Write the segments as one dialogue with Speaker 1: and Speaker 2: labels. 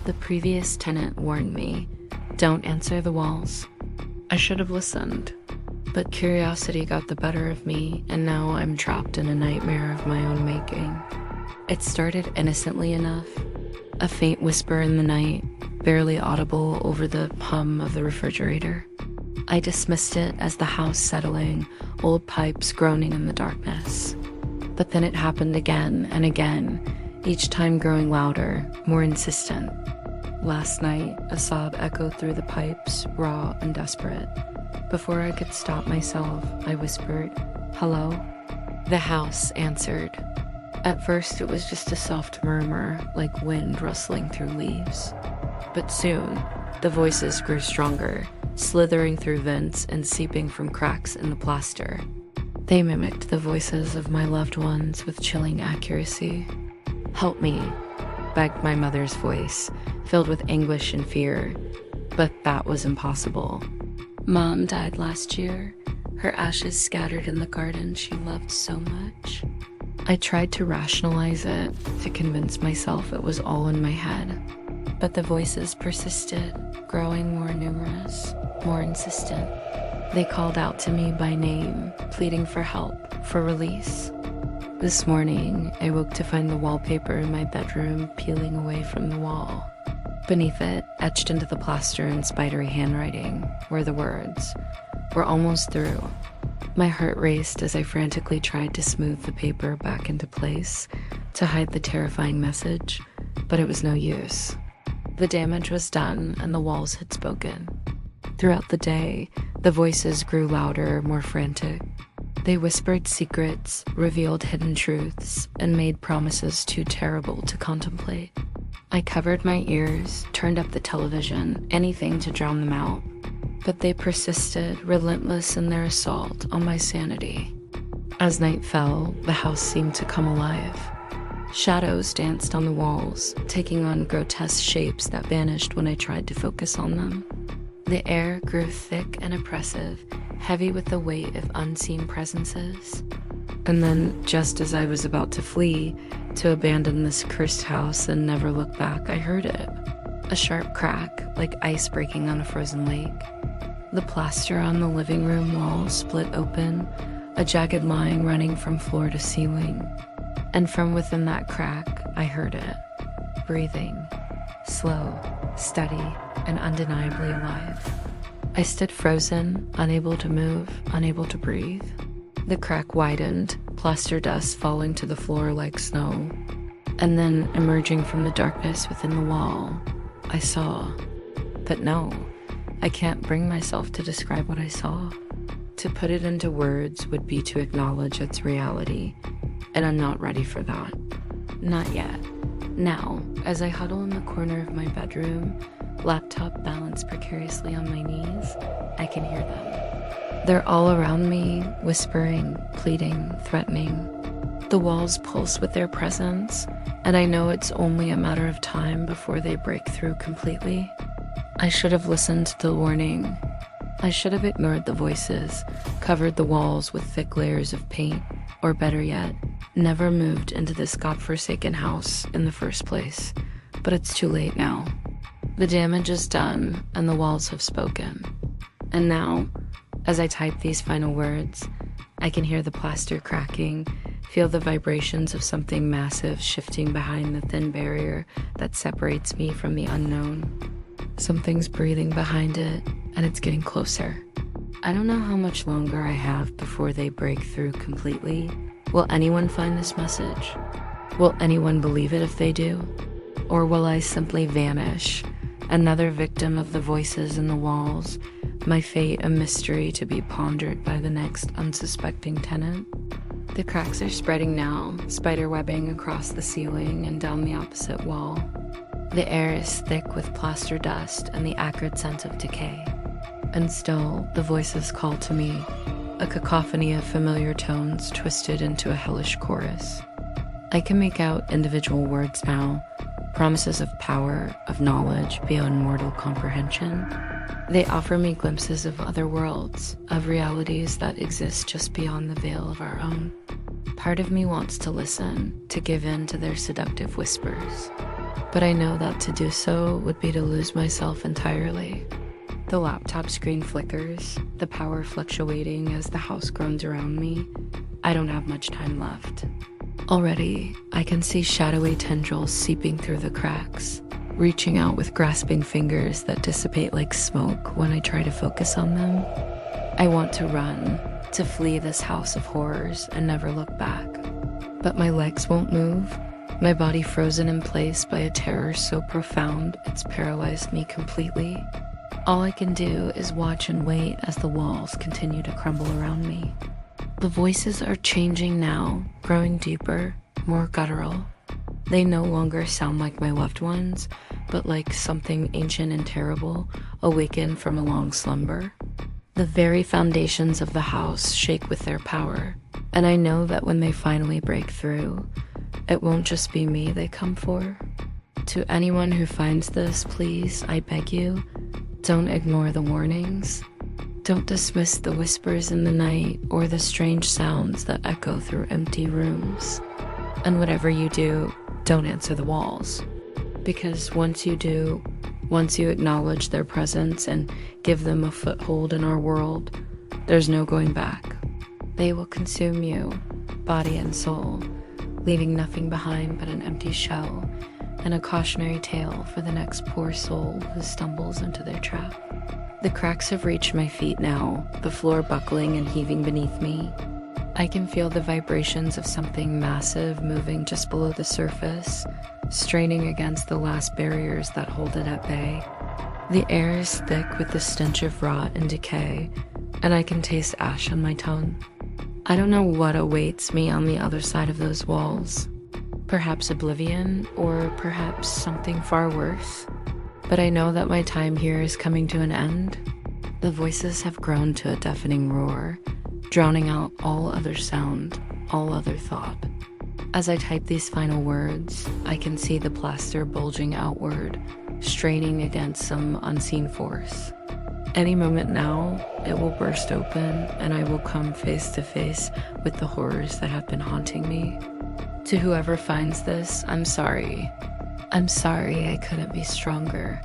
Speaker 1: The previous tenant warned me, don't answer the walls. I should have listened, but curiosity got the better of me, and now I'm trapped in a nightmare of my own making. It started innocently enough, a faint whisper in the night, barely audible over the hum of the refrigerator. I dismissed it as the house settling, old pipes groaning in the darkness. But then it happened again and again, each time growing louder, more insistent. Last night, a sob echoed through the pipes, raw and desperate. Before I could stop myself, I whispered, "Hello?" The house answered. At first, it was just a soft murmur, like wind rustling through leaves. But soon, the voices grew stronger, slithering through vents and seeping from cracks in the plaster. They mimicked the voices of my loved ones with chilling accuracy. "Help me," begged my mother's voice, filled with anguish and fear. But that was impossible. Mom died last year, her ashes scattered in the garden she loved so much. I tried to rationalize it, to convince myself it was all in my head. But the voices persisted, growing more numerous, more insistent. They called out to me by name, pleading for help, for release. This morning, I woke to find the wallpaper in my bedroom peeling away from the wall. Beneath it, etched into the plaster in spidery handwriting, were the words, "We're almost through." My heart raced as I frantically tried to smooth the paper back into place to hide the terrifying message, but it was no use. The damage was done and the walls had spoken. Throughout the day, the voices grew louder, more frantic. They whispered secrets, revealed hidden truths, and made promises too terrible to contemplate. I covered my ears, turned up the television, anything to drown them out. But they persisted, relentless in their assault on my sanity. As night fell, the house seemed to come alive. Shadows danced on the walls, taking on grotesque shapes that vanished when I tried to focus on them. The air grew thick and oppressive, heavy with the weight of unseen presences. And then, just as I was about to flee, to abandon this cursed house and never look back, I heard it. A sharp crack, like ice breaking on a frozen lake. The plaster on the living room wall split open, a jagged line running from floor to ceiling. And from within that crack, I heard it, breathing, slow, steady, and undeniably alive. I stood frozen, unable to move, unable to breathe. The crack widened, plaster dust falling to the floor like snow. And then, emerging from the darkness within the wall, I saw. But no, I can't bring myself to describe what I saw. To put it into words would be to acknowledge its reality, and I'm not ready for that. Not yet. Now, as I huddle in the corner of my bedroom, laptop balanced precariously on my knees, I can hear them. They're all around me, whispering, pleading, threatening. The walls pulse with their presence, and I know it's only a matter of time before they break through completely. I should have listened to the warning. I should have ignored the voices, covered the walls with thick layers of paint, or better yet, never moved into this godforsaken house in the first place. But it's too late now. The damage is done, and the walls have spoken. And now, as I type these final words, I can hear the plaster cracking, feel the vibrations of something massive shifting behind the thin barrier that separates me from the unknown. Something's breathing behind it, and it's getting closer. I don't know how much longer I have before they break through completely. Will anyone find this message? Will anyone believe it if they do? Or will I simply vanish, another victim of the voices in the walls, my fate a mystery to be pondered by the next unsuspecting tenant? The cracks are spreading now, spiderwebbing across the ceiling and down the opposite wall. The air is thick with plaster dust and the acrid scent of decay. And still, the voices call to me, a cacophony of familiar tones twisted into a hellish chorus. I can make out individual words now, promises of power, of knowledge beyond mortal comprehension. They offer me glimpses of other worlds, of realities that exist just beyond the veil of our own. Part of me wants to listen, to give in to their seductive whispers. but I know that to do so would be to lose myself entirely. The laptop screen flickers, the power fluctuating as the house groans around me. I don't have much time left. Already, I can see shadowy tendrils seeping through the cracks, reaching out with grasping fingers that dissipate like smoke when I try to focus on them. I want to run, to flee this house of horrors and never look back. But my legs won't move, my body frozen in place by a terror so profound it's paralyzed me completely. All I can do is watch and wait as the walls continue to crumble around me. The voices are changing now, growing deeper, more guttural. They no longer sound like my loved ones, but like something ancient and terrible, awakened from a long slumber. The very foundations of the house shake with their power, and I know that when they finally break through, it won't just be me they come for. To anyone who finds this, please, I beg you, don't ignore the warnings. Don't dismiss the whispers in the night or the strange sounds that echo through empty rooms. And whatever you do, don't answer the walls. Because once you do, once you acknowledge their presence and give them a foothold in our world, there's no going back. They will consume you, body and soul, leaving nothing behind but an empty shell and a cautionary tale for the next poor soul who stumbles into their trap. The cracks have reached my feet now, the floor buckling and heaving beneath me. I can feel the vibrations of something massive moving just below the surface, straining against the last barriers that hold it at bay. The air is thick with the stench of rot and decay, and I can taste ash on my tongue. I don't know what awaits me on the other side of those walls. Perhaps oblivion, or perhaps something far worse. But I know that my time here is coming to an end. The voices have grown to a deafening roar, drowning out all other sound, all other thought. As I type these final words, I can see the plaster bulging outward, straining against some unseen force. Any moment now, it will burst open and I will come face to face with the horrors that have been haunting me. To whoever finds this, I'm sorry. I'm sorry I couldn't be stronger,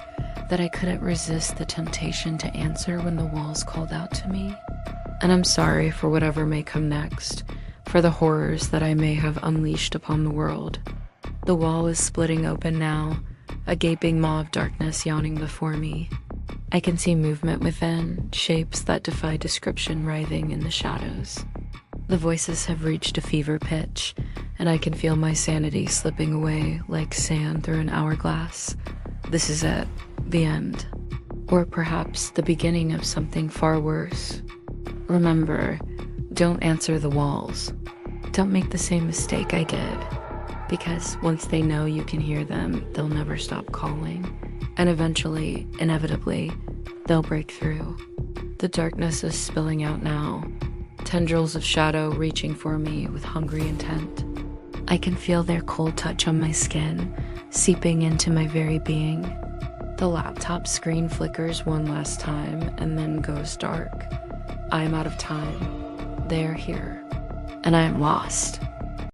Speaker 1: that I couldn't resist the temptation to answer when the walls called out to me. And I'm sorry for whatever may come next, for the horrors that I may have unleashed upon the world. The wall is splitting open now, a gaping maw of darkness yawning before me. I can see movement within, shapes that defy description writhing in the shadows. The voices have reached a fever pitch, and I can feel my sanity slipping away like sand through an hourglass. This is it, the end. Or perhaps the beginning of something far worse. Remember, don't answer the walls. Don't make the same mistake I did. Because once they know you can hear them, they'll never stop calling. And eventually, inevitably, they'll break through. The darkness is spilling out now, tendrils of shadow reaching for me with hungry intent. I can feel their cold touch on my skin, seeping into my very being. The laptop screen flickers one last time and then goes dark. I am out of time. They are here, and I am lost.